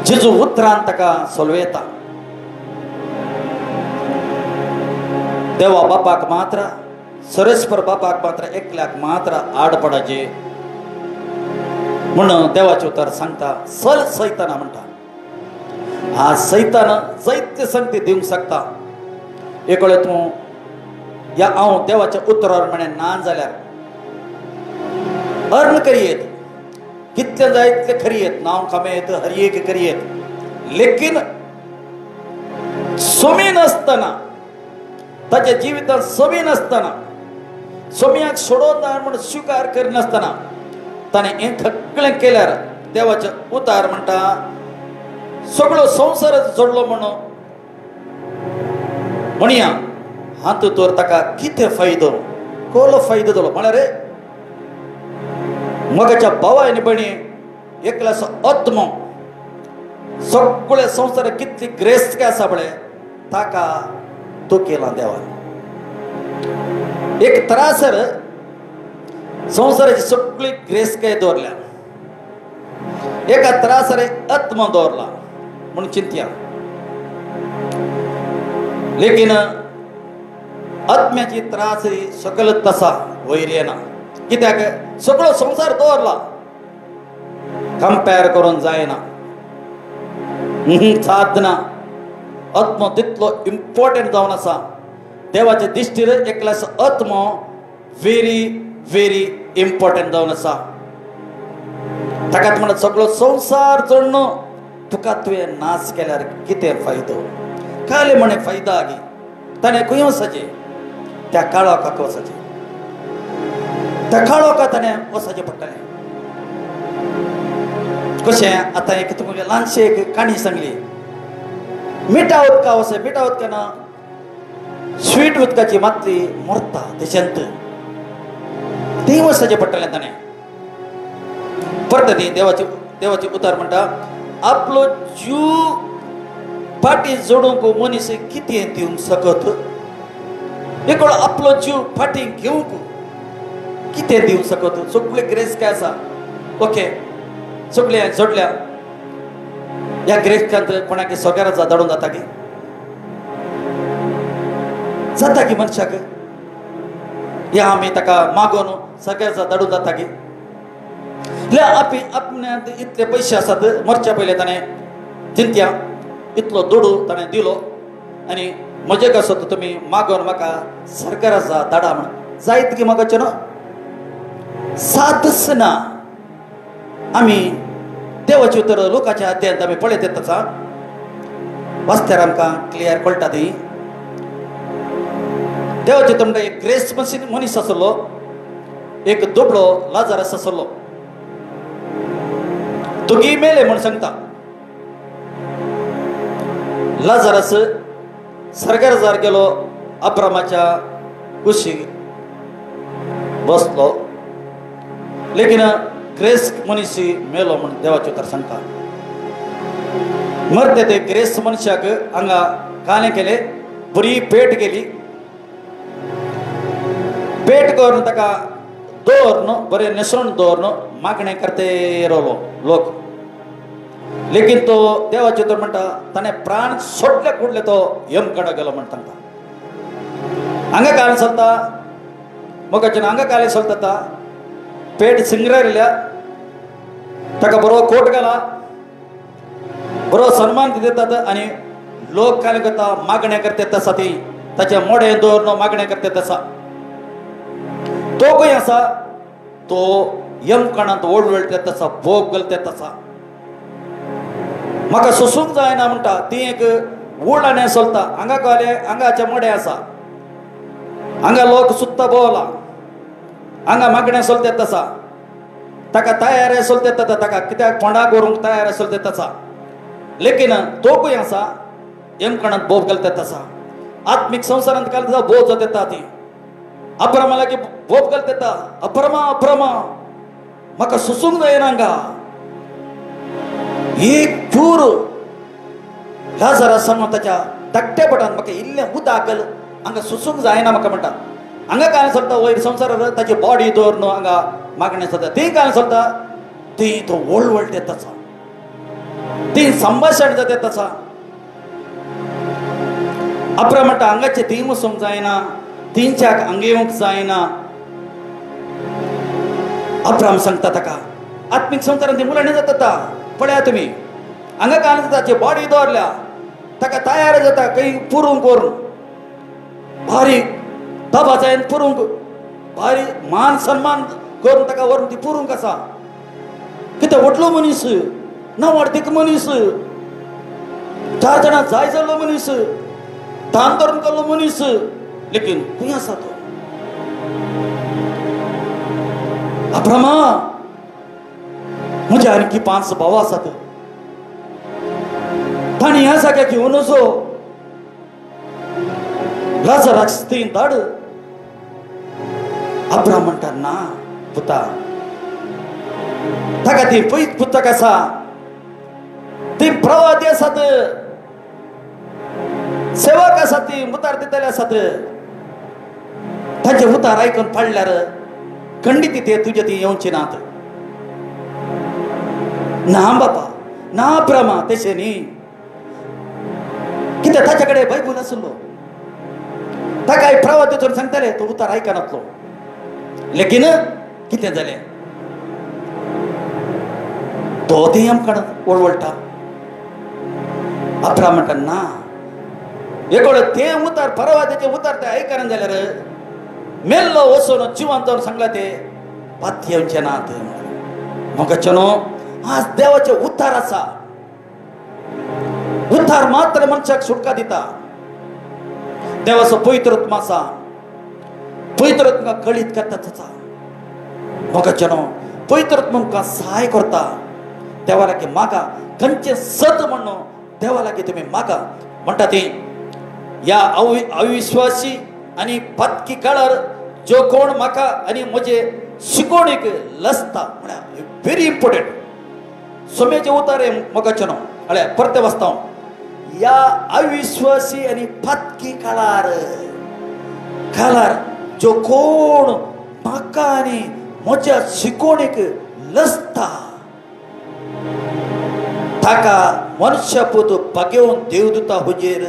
जेजू उतरान ताका सोलवेता देवा बापाक मात्र सरेस्पर बापाक मात्र एकल्याक मात्र आड पडाचे म्हणून देवाचे उतर सांगता सल सैताना म्हणटा हा सैतान जायते संगती दिवंक शकता एक वेळ तूं या हांव देवाच्या उतरार म्हणे ना जाल्यार अर्न करियेत कितले जाय तितले खरियेत नांव कमयेत हरियेक करियेत लेकीन सोमी नासतना ताच्या जिवितांत सोमी नासतना सोमयाक सोडोवना म्हणून स्वीकार करिनासतना ताणें हें सगळें केल्यार देवाचे उतार म्हणटा सगळो संवसारच जोडलो म्हणून म्हणया हात तर ताका कितें फायदो कोलो फायदो जालो म्हळ्यार मगाच्या भावानी बणी एकल्यास आत्मो सगळे संवसार कितली ग्रेस काय आसा पळय ताका तो केला देवान एक त्रासर संवसाराची सगळी ग्रेस काय दवरल्या एका त्रासर आत्मा दवरला म्हणून चिंत्या लेकिन आत्म्याची त्रास सकल तसा वयर येना कित्याक सगळो संवसार दवरला कंपेर करून जायना साधना आत्मो तितलो इम्पॉर्टंट जावन आसा देवाच्या दिश्टीर एकल्यास आत्मो व्हेरी व्हेरी इम्पॉर्टंट जावन आसा ताकाच म्हणत सगळो संवसार जोडनो तुका तुवें नाश केल्यार कितें फायदो काले म्हणे फायदा आगी ताणें खंय वचचें त्या काळोखाक वचचें त्या काळोखाक ताणें वचचें पडटलें कशें आतां एक तुमकां ल्हानशी एक काणी सांगली मिठा उदका वचय मिठा उदकान स्वीट उदकाची मातली मरता तेच्यांत थंय वचचें पडटलें ताणें परत न्ही देवाची उतार म्हणटा आपलो जीव फाटी जोडूंक मनीस कितें दिवंक शकत एक वेळ आपलो जीव फाटी घेवंक कितें दिवंक शकत सगळे ग्रेस काय आसा ओके सगळे जोडल्या ह्या ग्रेसांत कोणाक सोग्यार धाडून जाता की जाता की मनशाक या आमी ताका मागोन सगळ्याचा धाडून जाता की आपल्यात इतले पयशे आसात मरच्या पयले ताणें चिंत्या इतलो दोडू ताणें दिलो आनी म्हजे कसो तुमी मागोन म्हाका सरकाराचा धाडा म्हण जायत की मागचें न्हू सादच ना आमी देवाचे उतर लोकाच्या अध्यायांत आमी पळयत येता वाचत्यार आमकां क्लियर कळटा ती देवाचे उतर म्हणटा एक ग्रेस मनीस आसलो एक दुबळो लाजारस आसलो दोगी मेले म्हण सांगता लाजारस सरकाराजार गेलो अब्रामाच्या कुशीक बसलो लेकिन ग्रेस मनीस मेलो म्हण देवाचे उतर सांगता मरते ते ग्रेस मनशाक हांगा काने केले बरी पेट गेली पेट करून ताका दवरन बरें न्हेसोवन दवरन मागणें करते रावलो लोक लेकिन तो देवाचे उतर म्हणटा ताणें प्राण सोडले कुडले तो यमकडे गेलो म्हण सांगता हांगा काल चलता मोगाच्यान हांगा काले चलता पेट सिंगरायल्या ताका बरो कोट घाला बरो सन्मान दितात आनी लोक काय करता मागणें करतात तसा ती ताचे मोडे दवरन मागणें करतात तसा तो खंय आसा तो यमकणांत ओड वळटा तसा भोग घालता तसा म्हाका सोसूंक जायना म्हणटा ती एक वुडाणें चलता हांगा कळले हांगाचे मडे आसा हांगा लोक सुत्ता भोवला हांगा मागणें चलता आसा ताका तयार चलता ताका कित्याक फोंडा करूंक तयार चलता आसा लेकीन तोकूय आसा येमकणांत बोब घालता आसा आत्मीक संवसारांत घालता बोब जाता ती अब्रामा लागीं बोब घालता अब्रामा अब्रामा म्हाका सोसूंक जायना हांगा एक चूर लाजरास सांगून ताच्या धाकट्या पटान म्हाका इल्लें उदक घाल हांगा सोसूंक जायना म्हाका म्हणटा हांगा काय चलता वयर संवसारांत ताची बॉडी दवर न्हू हांगा मागणें चलता ती काय चलता ती तो वळवळ येत आसा ती संभाशण जात आसा अब्राम म्हणटा हांगाचे ती वचूंक जायना तिंच्याक हांगा येवंक जायना अब्राम सांगता ताका आत्मीक संवसारांत ती मुलांनी जाता पळया तुमी हांगा काय ताची बॉडी दवरल्या ताका तयार जाता खंय पुरूंक करून भारी दबा जायन पुरूंक भारी मान सन्मान करून ताका व्हरून ती पुरूंक आसा कितें वटलो मनीस नवार्थीक मनीस 4 जाणां जाय जाल्लो मनीस दान धरून केल्लो मनीस लेकीन खंय आसा तो अब्रामा म्हजे आणखी 5 भाव आसात ताणी ह्या जाग्याक घेवन वचो लाजराक स्तीन धाड अब्राम म्हणटा ना पुता ताका ती पयत पुस्तक आसा ती प्रवादी आसात सेवक आसात ती उतार दितले आसात तांचे उतार आयकून पडल्यार खंडीत ते तुजे ती येवची नात ना बापा ना अब्रामा तशें न्ही कित्याक ताचे कडेन बायबल आसलो ताका प्रवादीचो सांगताले तो उतार आयकनातलो लेकीन कितें जालें तो ती आमकां वळवळटा अब्राम म्हणटा ना एकोडे ते उतार प्रवादीचे उतार ते आयकना जाल्यार मेल्लो वचून जिवंत जावन सांगला ते पात येवचे नात मोगाचे न्हू आज देवाचे उतार आसा उतार मात्र मनशाक सुटका दिता देवाचो पवित्र आत्मा आसा पवित्र आत्मा कळीत करता ताचा मोगाचे न्हू पवित्र आत्मा तुमकां सहाय करता देवा लागीं मागा खंयचे सत म्हणून देवा लागीं तुमी मागा म्हणटा ती या अविश्वासी आनी पत्की काळार जो कोण म्हाका आनी म्हजे शिकोवणेक लसता म्हळ्यार व्हेरी इम्पॉर्टंट सोम्याचे उतार मोगाचे न्हू अळ्या परते वाचता या अविश्वासी आनी पत्की काळार जो कोण म्हाका आनी म्हज्या शिकोवणेक लसता ताका मनुष्यपूत पागेवन देवदूता हुजेर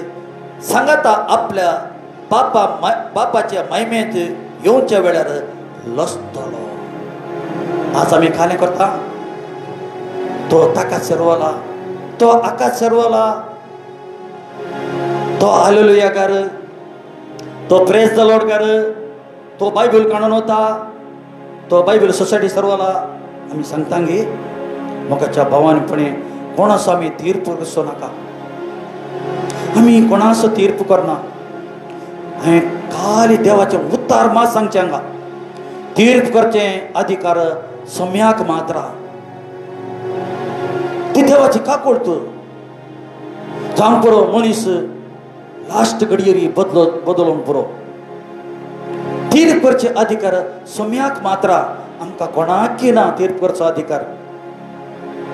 सांगता आपल्या बापाच्या महिमेंत येवच्या वेळार लसतलो आज आमी खाणे करता तो ताका सर्वला तो आकाश सर्वला तो हालेलुया कर तो प्रेज द लॉर्ड कर तो बायबल काढून होता तो बायबल सोसायटी सर्वला आमी सांगता गे मोगाच्या भावानपणे कोणाचो आमी तीर्प कसो नाका आमी कोणाचो तीर्प करना हांवें खाली देवाचे उतार मात सांगचे हांगा तीर्प करचे अधिकार सम्याक मात्र ती देवाची का करतो जावंक पुरो मनीस लास्ट घडयेरी बदलूंक पुरो तीर्प करचे अधिकार सम्याक मात्र आमकां कोणाकय ना तीर्प करचो अधिकार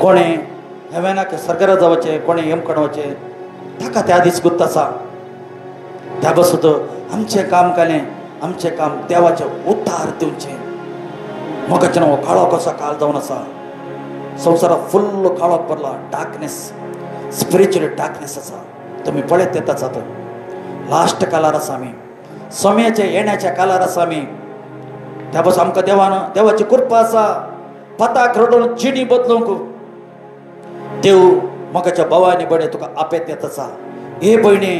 कोणे हेवेनाक सर्गरा जावचे कोणे हेमकण वचे ताका त्या दीस गुप्त आसा त्या बसत आमचें काम केलें आमचें काम देवाचे उतार दिवचें मोगाचे हो काळो कसो काळ जावन आसा संवसाराक फुल्ल काळोख पडला डार्कनेस स्पिरिच्युअल डार्कनेस आसा तुमी पळयत येता आसात लास्ट कालार आसा आमी सोम्याच्या येण्याच्या कालार आसा आमी त्या बस आमकां देवाची कृपा आसा पताक रडून जिणी बदलूंक देव मोगाच्या भावानी बडे तुका आपेत येत आसा हे भयणी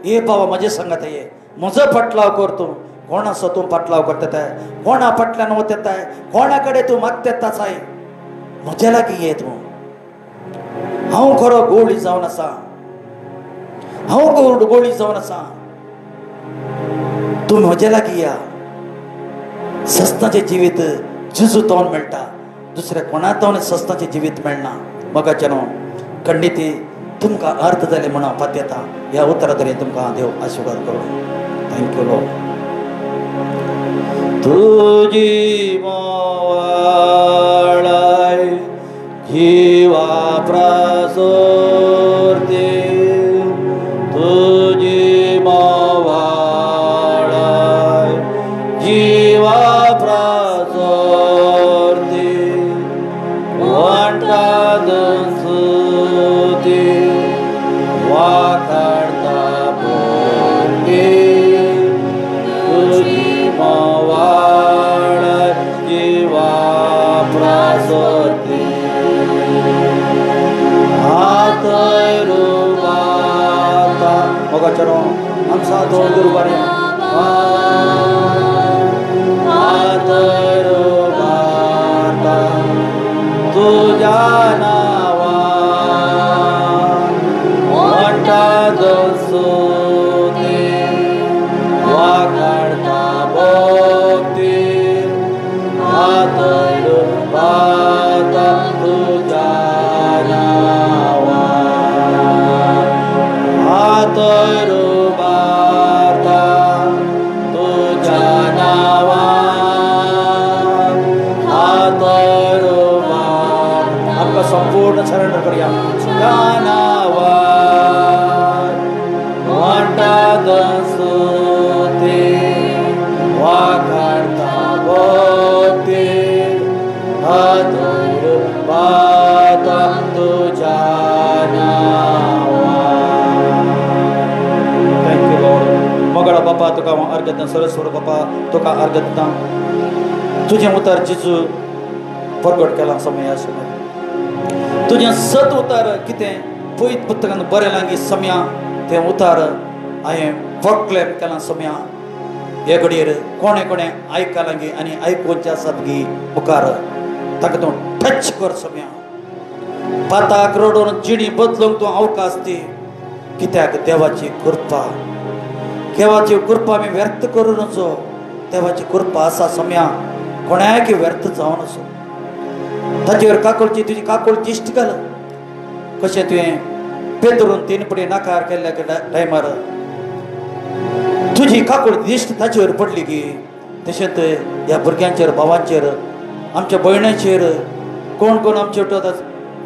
हे भावा म्हजे सांगात ये म्हजो फाटलाव कर तूं कोणाचो तूं फाटलाव करता कोणा फाटल्यान वता कोणा कडेन तूं मागता आसाय म्हज्या लागीं ये तूं हांव खरो गोळी जावन आसा, हांव गोळी जावन आसा, तूं म्हजे लागीं या. सस्ताचें जिवीत झुजूतोन मेळटा, दुसऱ्या कोणातोन सस्ताचें जिवीत मेळना. मगाच्या न्हू खंडिती तुमकां अर्थ जाले म्हणून हांव पातयता. ह्या उतरातरी तुमकां देव आशिर्वाद करूं. Thank you Lord. तुजी मोवाळाय जिवा प्रासोरते, तुजी मोवाळाय जिवा प्रासोरते, वांटाद सुती वाकाडता बोगे, तुजी मोवाळाय जिवा प्रासोरते. Mogacaro, amsa to durubare. Atarubata, tu janawa, wanta dosute, wakarta bhakti, atarubata, tu janawa. Atarubata, tu janawa, atarubata. आपका संपूर्ण सरेंडर करिए. जनावा, वांटा दसुते, वाकार्ता बोते, atarubata, tu janawa. मगळा बापा तुका हांव अर्घ दिता. सरस्वत बापा तुका अर्घ दिता. तुजें उतर जेजू प्रगट केला समय आशिल्लो. तुजें सत उतर कितें पयत पुस्तकान बरयलां की सम्या तें उतर हांवें प्रोक्लेम केलां सम्या. हे घडयेर कोणे कोणे आयकलां गी आनी आयकुवचे आसात गी मुखार ताका तूं टच कर सम्या. पाताक रडून जिणी बदलूंक तूं अवकाश दी. कित्याक देवाची कृपा, देवाची कृपा आमी व्यर्थ करूं नजो. देवाची कृपा आसा सम्या, कोणाक व्यर्थ जावं नजो. ताचेर काकुळची तुजी काकुळ दिश्ट घाल. कशें तुवें पेदरून 3 पडी नाकार केल्ल्या टायमार तुजी काकुळ दिश्ट ताचेर पडली की, तशेंच ह्या भुरग्यांचेर, भावांचेर, आमच्या भयणांचेर, कोण कोण आमचे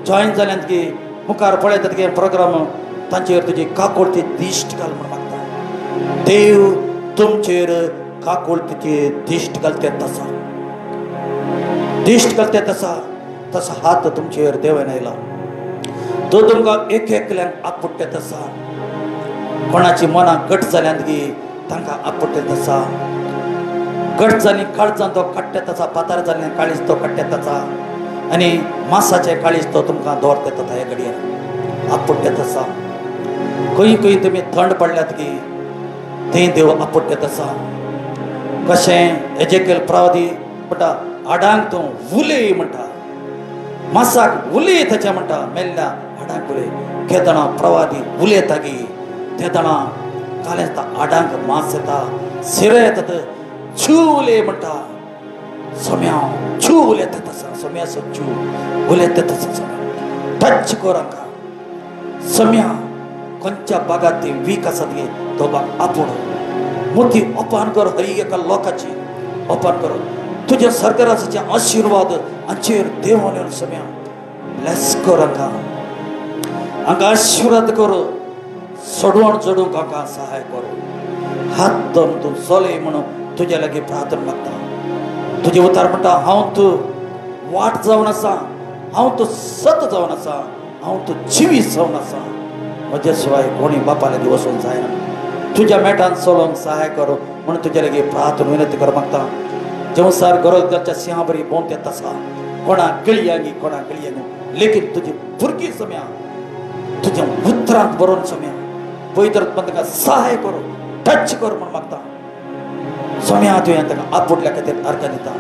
जॉयन जाल्यांत की मुखार पळयतात की प्रोग्राम, तांचेर तुजी काकुळ ती दिश्ट घाल म्हण मागता. देव तुमचेर काकुळ तिची दिश्ट घालते तसा, दिश्ट घालते तसा तसा हात तुमचेर देवान आयला. तो तुमकां एक एकल्यांक आपटते तसा. कोणाची मनां घट जाल्यांत की तांकां आपटते तसा. घट जाली काळजां तो काडटे तसा, पातार जाल्लें काळीज तो काडटे तसा, आनी मांसाचें काळीज तो तुमकां दवरते तसा. हे घडयेर आपटते तसा. खंय खंय तुमी थंड पडल्यात की थंय देव आपटते तसा. कशें एजेकेल प्रवादी म्हणटा हाडांक तूं उलय म्हणटा, मांसाक उलय ताच्या म्हणटा, मेल्ल्या हाडांक उलय. केदना प्रवादी उलयता गी तेदना कालेंता हाडांक मांस येता, सिरे येतात. छू उलय म्हणटा सम्या, छू उलयता तसा. सम्याचो छू उलयता तसा. सम्या टच कर हांकां. सम्या खंयच्या भागात ती वीक आसात गे तो भाग आपूण मोठी ओपन कर. हर एका लोकाची ओपन कर. तुझ्या सरकाराचे आशीर्वाद हांचेर देवान येवन सम्या ब्लेस कर. हांकां आशीर्वाद कर. सोडवण जोडूंक हांकां सहाय कर. हात धरून तूं चलय म्हणून तुज्या लागीं प्रार्थना मागता. तुजें उतार म्हणटा हांव तूं वाट जावन आसा, हांव तूं सत जावन आसा, हांव तूं जिवीत जावन आसा. म्हजे शिवाय कोणी बापा लागीं वचूंक जायना. तुज्या मेटान चलोवंक सहाय कर म्हणून तुज्या लागीं प्रार्थना विनंती कर मागता. जेवसार गरजच्या सिंहा बरी बोंत येता आसा, कोणा गिळयांगी कोणा गिळयांगी, लेकीन तुजी भुरगीं सम्या तुज्या उतरांत बरोवन सम्या पवित्र ताका सहाय कर, टच कर म्हूण मागता. सम्या तुवें ताका आपटल्या खातीर अर्थ दिता.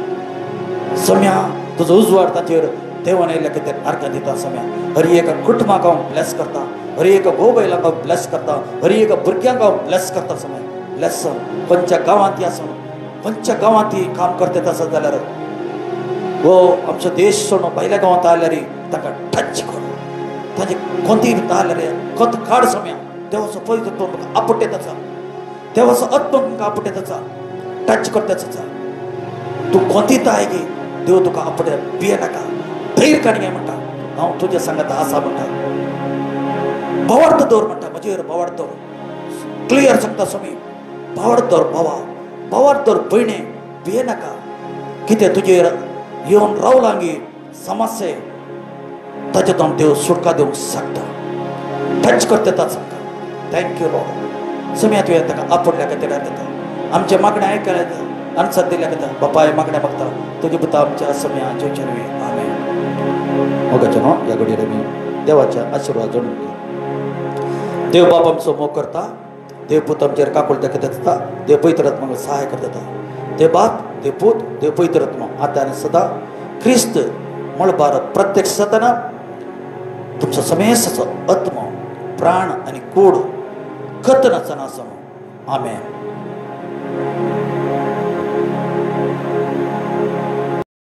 सम्या तुजो उजवाड ताचेर देवाने लेके अर्घ दिता समय हर एक कुटुंबाक हांव ब्लेस करता हर एक घोव बायलांक हांव ब्लेस करता हर एक भुरग्यांक हांव ब्लेस करता समय लेसन खंयच्या गांवांत आसूं खंयच्या गांवांत काम करता आसत जाल्यार वो आमचो देश सोडून भायल्या गांवांत आयल्यार ताका टच कर ताजे कोंती आयल्यार कोंत काड समय देवाचो पवित्र तुमकां आपटेत आसा देवाचो आत्मा तुमकां आपटेत आसा टच करतेच आसा तूं कोंतीत आय गे देव तुका आपटे भिये नाका धैर्य काडगे म्हणटा हांव तुज्या सांगात आसा म्हणटा भावार्थ दवर म्हणटा म्हजेर भावार्थ दवर क्लियर सांगता स्वामी भावार्थ दवर भावार्थ दवर भयणे भिये नाका कितें तुजेर येवन रावलांगी समस्ये ताच्यातून देव सुटका दिवंक शकता टच करता ताका थँक्यू लॉर्ड समय तुवें ताका आपटल्या खातीर येता आमचे मागणें आयकल्या आन्सर दिल्या खातीर बापाय मागणें मागता तुजे पुता आमच्या समया जेवचेरवी आमेन मोगाचें न्हू ह्या घडयेर आमी देवाचे आशिर्वाद जोडून घेया देव बाप आमचो मोग करता देव पूत आमचेर काकुळटा करता देव पवित्र आत्म्याक सहाय करता देव बाप देव पूत देव पवित्र आत्मा आतां आनी सदां क्रिस्त मळबार प्रत्यक्ष जाताना तुमचो समेसाचो आत्मो प्राण आनी कूड कत नासतना आसूं आमेन.